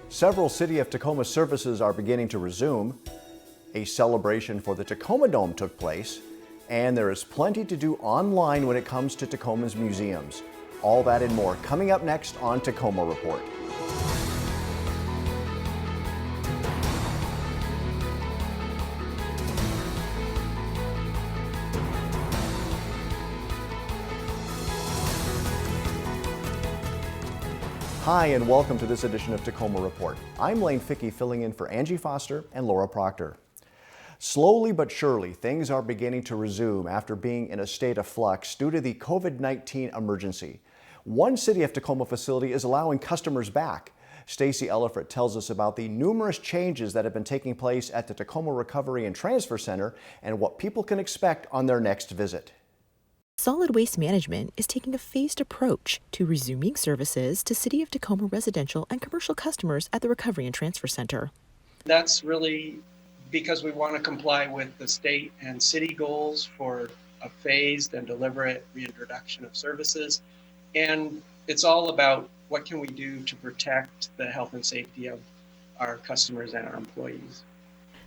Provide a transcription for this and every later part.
Several City of Tacoma services are beginning to resume. A celebration for the Tacoma Dome took place, and there is plenty to do online when it comes to Tacoma's museums. All that and more coming up next on Tacoma Report. Hi, and welcome to this edition of Tacoma Report. I'm Lane Fickey, filling in for Angie Foster and Laura Proctor. Slowly but surely, things are beginning to resume after being in a state of flux due to the COVID-19 emergency. One City of Tacoma facility is allowing customers back. Stacy Ellifrit tells us about the numerous changes that have been taking place at the Tacoma Recovery and Transfer Center and what people can expect on their next visit. Solid Waste Management is taking a phased approach to resuming services to City of Tacoma residential and commercial customers at the Recovery and Transfer Center. That's really because we want to comply with the state and city goals for a phased and deliberate reintroduction of services. And it's all about what can we do to protect the health and safety of our customers and our employees.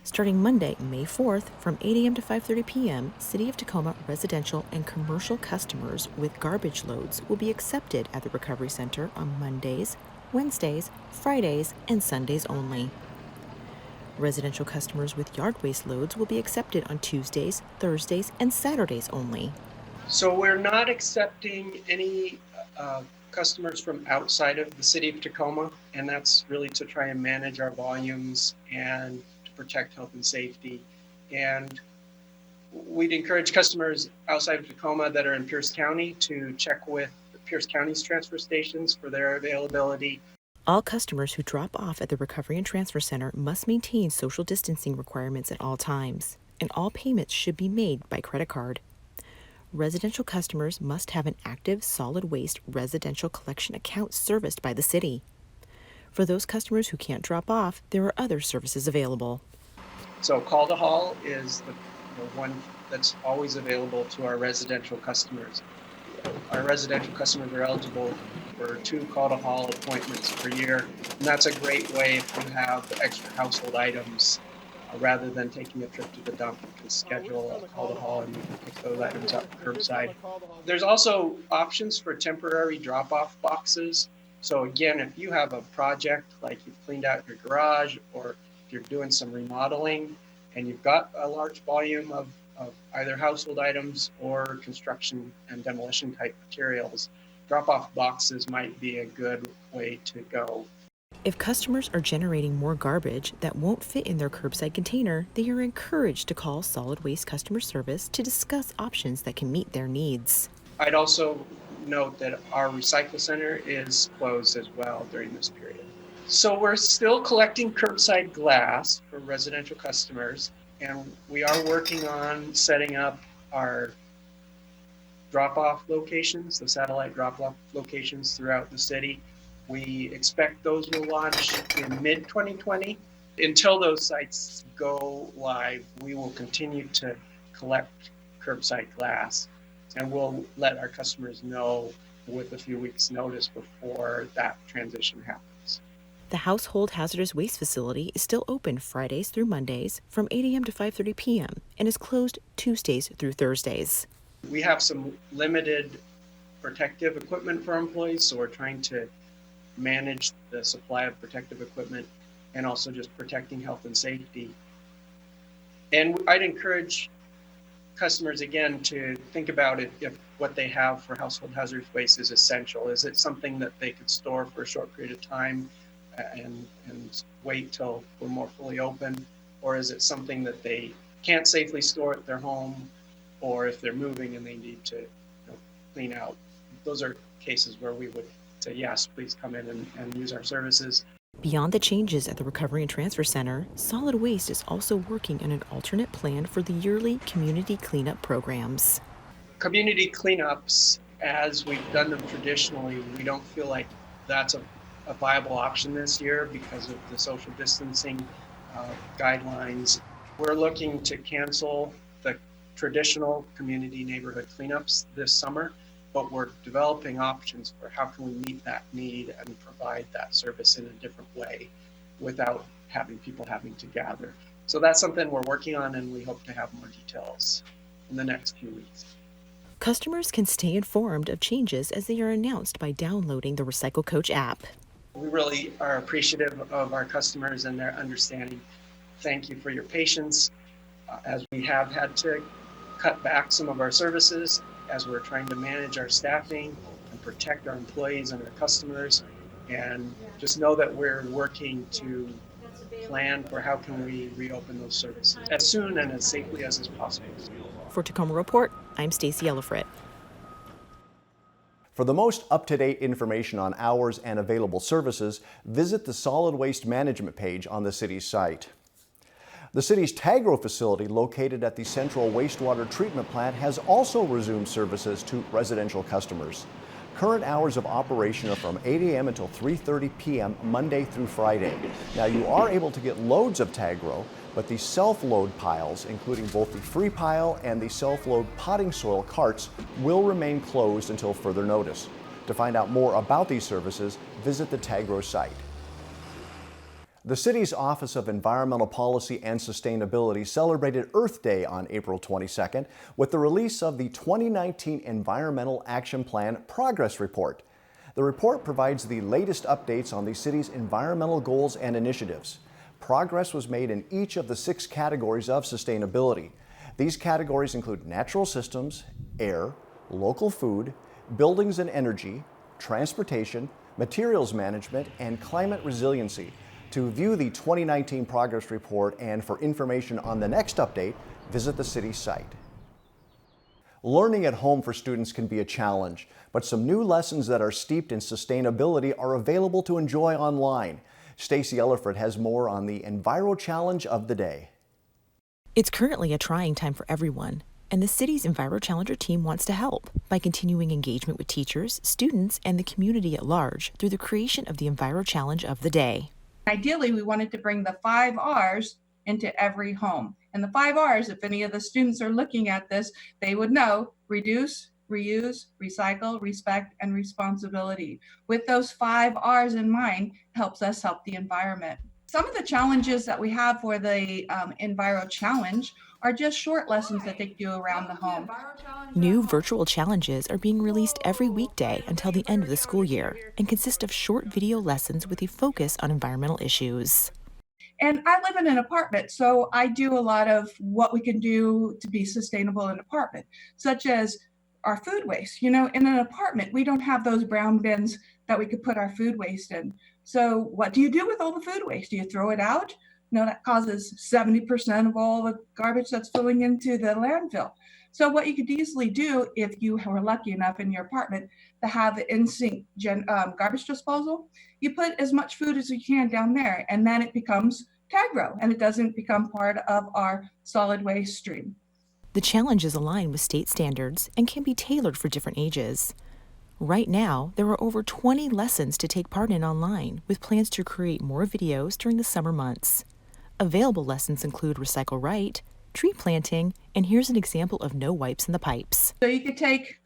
Starting Monday, May 4th, from 8 a.m. to 5:30 p.m., City of Tacoma residential and commercial customers with garbage loads will be accepted at the Recovery Center on Mondays, Wednesdays, Fridays, and Sundays only. Residential customers with yard waste loads will be accepted on Tuesdays, Thursdays, and Saturdays only. So we're not accepting any customers from outside of the City of Tacoma, and that's really to try and manage our volumes and protect health and safety. And we'd encourage customers outside of Tacoma that are in Pierce County to check with Pierce County's transfer stations for their availability. All customers who drop off at the Recovery and Transfer Center must maintain social distancing requirements at all times, and all payments should be made by credit card. Residential customers must have an active solid waste residential collection account serviced by the city. For those customers who can't drop off, there are other services available. So Call to Haul is the one that's always available to our residential customers. Our residential customers are eligible for 2 Call to Haul appointments per year, and that's a great way if you have extra household items. Rather than taking a trip to the dump, you can schedule a Call to Haul and you can pick those items up curbside. There's also options for temporary drop-off boxes. So again, if you have a project like you've cleaned out your garage or if you're doing some remodeling and you've got a large volume of either household items or construction and demolition type materials, drop-off boxes might be a good way to go. If customers are generating more garbage that won't fit in their curbside container, they are encouraged to call Solid Waste Customer Service to discuss options that can meet their needs. I'd also note that our recycle center is closed as well during this period. So we're still collecting curbside glass for residential customers, and we are working on setting up our drop-off locations, the satellite drop-off locations throughout the city. We expect those will launch in mid-2020. Until those sites go live, we will continue to collect curbside glass, and we'll let our customers know with a few weeks' notice before that transition happens. The Household Hazardous Waste Facility is still open Fridays through Mondays from 8 a.m. to 5:30 p.m. and is closed Tuesdays through Thursdays. We have some limited protective equipment for employees, so we're trying to manage the supply of protective equipment and also just protecting health and safety. And I'd encourage customers again to think about it if what they have for household hazardous waste is essential. Is it something that they could store for a short period of time and wait till we're more fully open? Or is it something that they can't safely store at their home, or if they're moving and they need to clean out? Those are cases where we would say, yes, please come in and use our services. Beyond the changes at the Recovery and Transfer Center, Solid Waste is also working on an alternate plan for the yearly community cleanup programs. Community cleanups, as we've done them traditionally, we don't feel like that's a viable option this year because of the social distancing guidelines. We're looking to cancel the traditional community neighborhood cleanups this summer, but we're developing options for how can we meet that need and provide that service in a different way. without people having to gather. So that's something we're working on, and we hope to have more details in the next few weeks. Customers can stay informed of changes as they are announced by downloading the Recycle Coach app. We really are appreciative of our customers and their understanding. Thank you for your patience as we have had to cut back some of our services as we're trying to manage our staffing and protect our employees and our customers. And just know that we're working to plan for how can we reopen those services as soon and as safely as is possible. For Tacoma Report, I'm Stacey Ellifrit. For the most up-to-date information on hours and available services, visit the Solid Waste Management page on the city's site. The city's Tagro facility, located at the Central Wastewater Treatment Plant, has also resumed services to residential customers. Current hours of operation are from 8 a.m. until 3:30 p.m. Monday through Friday. Now, you are able to get loads of Tagro, but the self-load piles, including both the free pile and the self-load potting soil carts, will remain closed until further notice. To find out more about these services, visit the Tagro site. The city's Office of Environmental Policy and Sustainability celebrated Earth Day on April 22nd with the release of the 2019 Environmental Action Plan Progress Report. The report provides the latest updates on the city's environmental goals and initiatives. Progress was made in each of the 6 categories of sustainability. These categories include natural systems, air, local food, buildings and energy, transportation, materials management, and climate resiliency. To view the 2019 Progress Report and for information on the next update, visit the city's site. Learning at home for students can be a challenge, but some new lessons that are steeped in sustainability are available to enjoy online. Stacey Ellifrit has more on the Enviro Challenge of the day. It's currently a trying time for everyone, and the city's Enviro Challenger team wants to help by continuing engagement with teachers, students, and the community at large through the creation of the Enviro Challenge of the day. Ideally, we wanted to bring the 5 R's into every home. And the 5 R's, if any of the students are looking at this, they would know: reduce, reuse, recycle, respect, and responsibility. With those 5 R's in mind, helps us help the environment. Some of the challenges that we have for the Enviro Challenge are just short lessons that they do around the home. New virtual challenges are being released every weekday until the end of the school year and consist of short video lessons with a focus on environmental issues. And I live in an apartment, so I do a lot of what we can do to be sustainable in an apartment, such as our food waste. You know, in an apartment, we don't have those brown bins that we could put our food waste in. So what do you do with all the food waste? Do you throw it out? No, that causes 70% of all the garbage that's filling into the landfill. So what you could easily do, if you were lucky enough in your apartment to have the in-sink garbage disposal, you put as much food as you can down there, and then it becomes Tagro, and it doesn't become part of our solid waste stream. The challenges align with state standards and can be tailored for different ages. Right now, there are over 20 lessons to take part in online, with plans to create more videos during the summer months. Available lessons include Recycle Right, tree planting, and here's an example of no wipes in the pipes. So you could take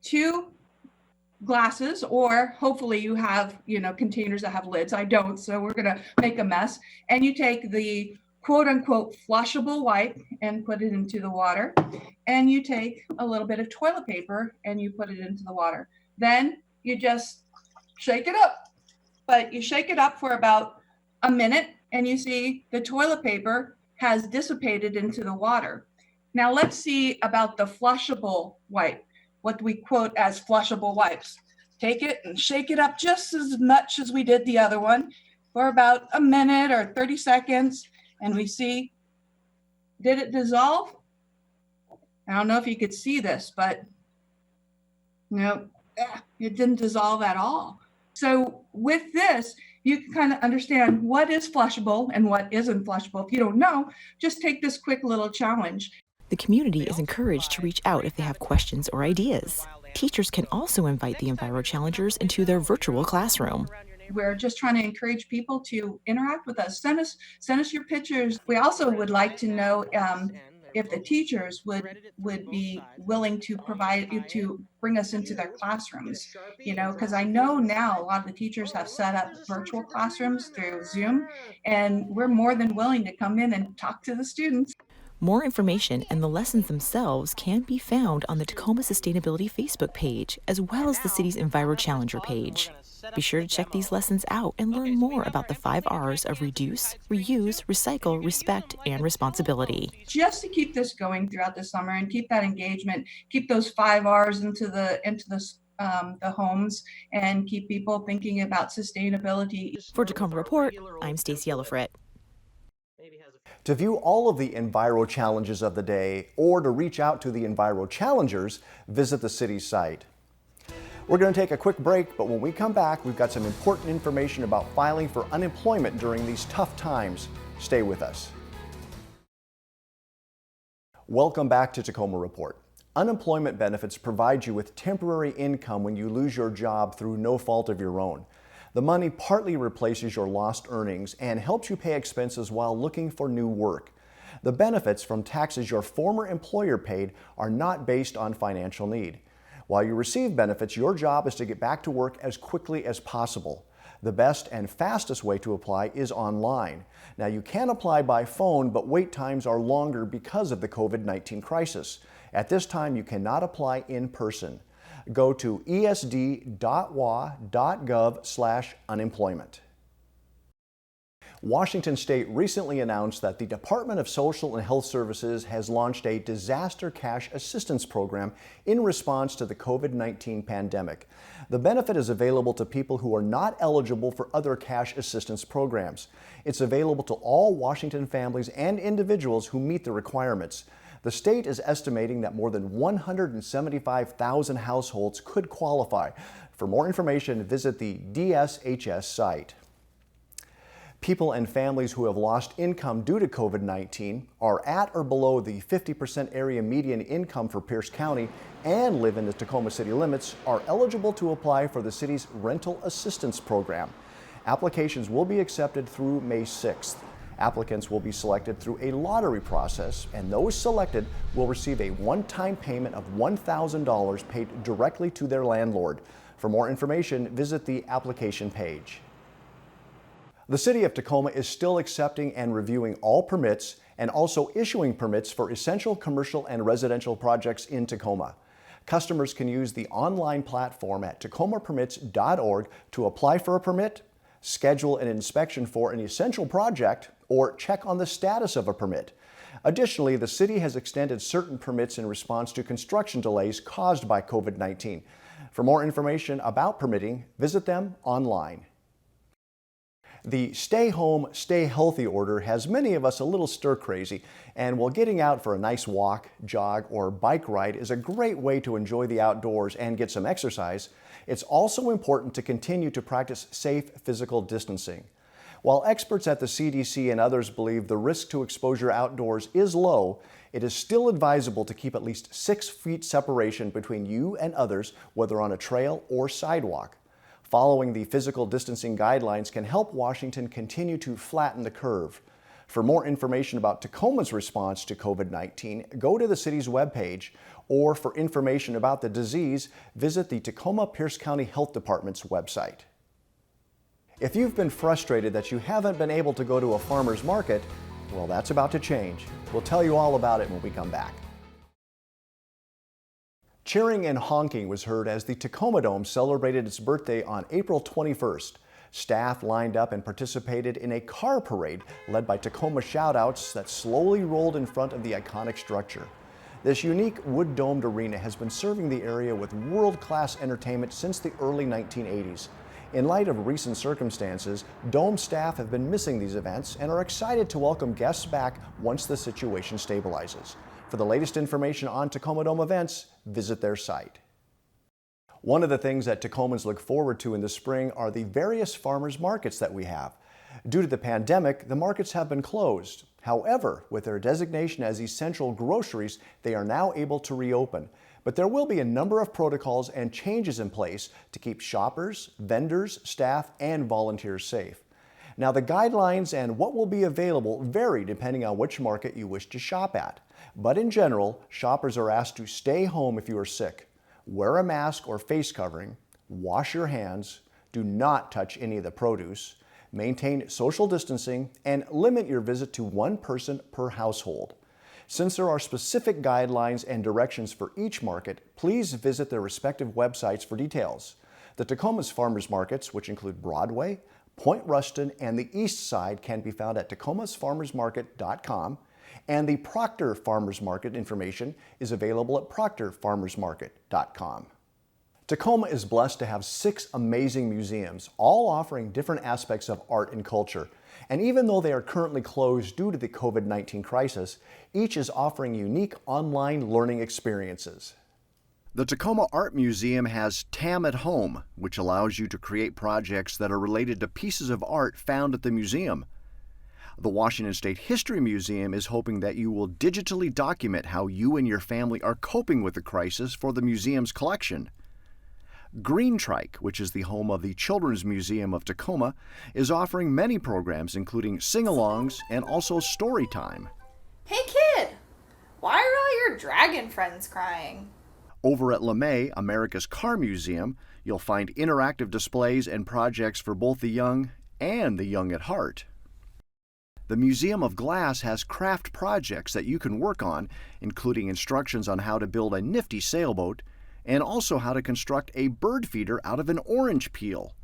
2 glasses, or hopefully you have, containers that have lids. I don't, so we're gonna make a mess. And you take the quote unquote flushable wipe and put it into the water. And you take a little bit of toilet paper and you put it into the water. Then you just shake it up. But you shake it up for about a minute and you see the toilet paper has dissipated into the water. Now let's see about the flushable wipe, what we quote as flushable wipes. Take it and shake it up just as much as we did the other one for about a minute or 30 seconds. And we see, did it dissolve? I don't know if you could see this, but no, it didn't dissolve at all. So with this, you can kind of understand what is flushable and what isn't flushable. If you don't know, just take this quick little challenge. The community is encouraged to reach out if they have questions or ideas. Teachers can also invite the Enviro Challengers into their virtual classroom. We're just trying to encourage people to interact with us. Send us your pictures. We also would like to know if the teachers would be willing to provide to bring us into their classrooms, because I know now a lot of the teachers have set up virtual classrooms through Zoom, and we're more than willing to come in and talk to the students. More information and the lessons themselves can be found on the Tacoma Sustainability Facebook page, as well as the city's Enviro Challenger page. Be sure to check these lessons out and learn more about the 5 R's of reduce, reuse, recycle, respect, and responsibility. Just to keep this going throughout the summer and keep that engagement, keep those 5 R's into the homes, and keep people thinking about sustainability. For Tacoma Report, I'm Stacey Ellifrit. To view all of the Enviro challenges of the day or to reach out to the Enviro challengers, visit the city's site. We're going to take a quick break, but when we come back, we've got some important information about filing for unemployment during these tough times. Stay with us. Welcome back to Tacoma Report. Unemployment benefits provide you with temporary income when you lose your job through no fault of your own. The money partly replaces your lost earnings and helps you pay expenses while looking for new work. The benefits from taxes your former employer paid are not based on financial need. While you receive benefits, your job is to get back to work as quickly as possible. The best and fastest way to apply is online. Now, you can apply by phone, but wait times are longer because of the COVID-19 crisis. At this time, you cannot apply in person. Go to esd.wa.gov/unemployment. Washington State recently announced that the Department of Social and Health Services has launched a disaster cash assistance program in response to the COVID-19 pandemic. The benefit is available to people who are not eligible for other cash assistance programs. It's available to all Washington families and individuals who meet the requirements. The state is estimating that more than 175,000 households could qualify. For more information, visit the DSHS site. People and families who have lost income due to COVID-19, are at or below the 50% area median income for Pierce County, and live in the Tacoma city limits are eligible to apply for the city's rental assistance program. Applications will be accepted through May 6th. Applicants will be selected through a lottery process, and those selected will receive a one-time payment of $1,000 paid directly to their landlord. For more information, visit the application page. The City of Tacoma is still accepting and reviewing all permits and also issuing permits for essential commercial and residential projects in Tacoma. Customers can use the online platform at tacomapermits.org to apply for a permit, schedule an inspection for an essential project, or check on the status of a permit. Additionally, the city has extended certain permits in response to construction delays caused by COVID-19. For more information about permitting, visit them online. The Stay Home, Stay Healthy order has many of us a little stir-crazy, and while getting out for a nice walk, jog, or bike ride is a great way to enjoy the outdoors and get some exercise, it's also important to continue to practice safe physical distancing. While experts at the CDC and others believe the risk to exposure outdoors is low, it is still advisable to keep at least 6 feet separation between you and others, whether on a trail or sidewalk. Following the physical distancing guidelines can help Washington continue to flatten the curve. For more information about Tacoma's response to COVID-19, go to the city's webpage, or for information about the disease, visit the Tacoma Pierce County Health Department's website. If you've been frustrated that you haven't been able to go to a farmer's market, well, that's about to change. We'll tell you all about it when we come back. Cheering and honking was heard as the Tacoma Dome celebrated its birthday on April 21st. Staff lined up and participated in a car parade led by Tacoma shoutouts that slowly rolled in front of the iconic structure. This unique wood-domed arena has been serving the area with world-class entertainment since the early 1980s. In light of recent circumstances, Dome staff have been missing these events and are excited to welcome guests back once the situation stabilizes. For the latest information on Tacoma Dome events, visit their site. One of the things that Tacomans look forward to in the spring are the various farmers markets that we have. Due to the pandemic, the markets have been closed. However, with their designation as essential groceries, they are now able to reopen. But there will be a number of protocols and changes in place to keep shoppers, vendors, staff, and volunteers safe. Now, the guidelines and what will be available vary depending on which market you wish to shop at. But in general, shoppers are asked to stay home if you are sick, wear a mask or face covering, wash your hands, do not touch any of the produce, maintain social distancing, and limit your visit to one person per household. Since there are specific guidelines and directions for each market, please visit their respective websites for details. The Tacoma's farmers markets, which include Broadway, Point Ruston, and the East Side, can be found at tacomasfarmersmarket.com, and the Proctor Farmers Market information is available at proctorfarmersmarket.com. Tacoma is blessed to have 6 amazing museums, all offering different aspects of art and culture. And even though they are currently closed due to the COVID-19 crisis, each is offering unique online learning experiences. The Tacoma Art Museum has TAM at Home, which allows you to create projects that are related to pieces of art found at the museum. The Washington State History Museum is hoping that you will digitally document how you and your family are coping with the crisis for the museum's collection. Green Trike, which is the home of the Children's Museum of Tacoma, is offering many programs including sing-alongs and also story time. Hey kid, why are all your dragon friends crying? Over at LeMay, America's Car Museum, you'll find interactive displays and projects for both the young and the young at heart. The Museum of Glass has craft projects that you can work on, including instructions on how to build a nifty sailboat, and also how to construct a bird feeder out of an orange peel.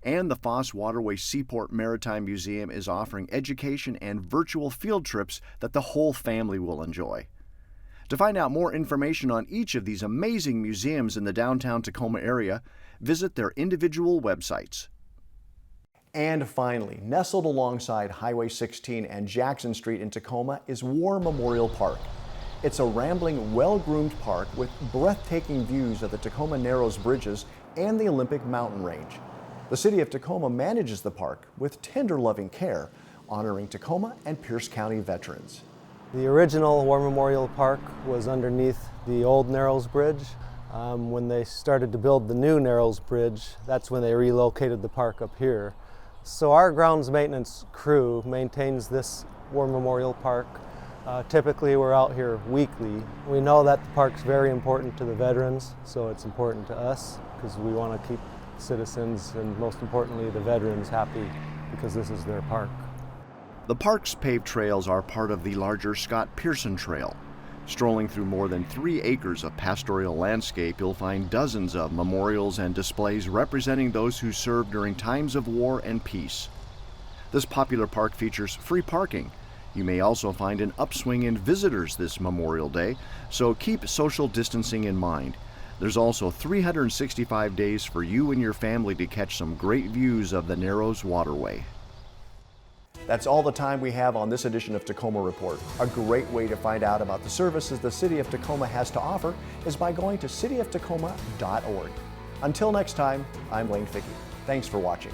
And the Foss Waterway Seaport Maritime Museum is offering education and virtual field trips that the whole family will enjoy. To find out more information on each of these amazing museums in the downtown Tacoma area, visit their individual websites. And finally, nestled alongside Highway 16 and Jackson Street in Tacoma is War Memorial Park. It's a rambling, well-groomed park with breathtaking views of the Tacoma Narrows Bridges and the Olympic Mountain Range. The city of Tacoma manages the park with tender, loving care, honoring Tacoma and Pierce County veterans. The original War Memorial Park was underneath the old Narrows Bridge. When they started to build the new Narrows Bridge, that's when they relocated the park up here. So our grounds maintenance crew maintains this War Memorial Park. Typically we're out here weekly. We know that the park's very important to the veterans, so it's important to us because we want to keep citizens and most importantly the veterans happy because this is their park. The park's paved trails are part of the larger Scott Pearson Trail. Strolling through more than 3 acres of pastoral landscape, you'll find dozens of memorials and displays representing those who served during times of war and peace. This popular park features free parking. You may also find an upswing in visitors this Memorial Day, so keep social distancing in mind. There's also 365 days for you and your family to catch some great views of the Narrows Waterway. That's all the time we have on this edition of Tacoma Report. A great way to find out about the services the City of Tacoma has to offer is by going to cityoftacoma.org. Until next time, I'm Lane Fickey. Thanks for watching.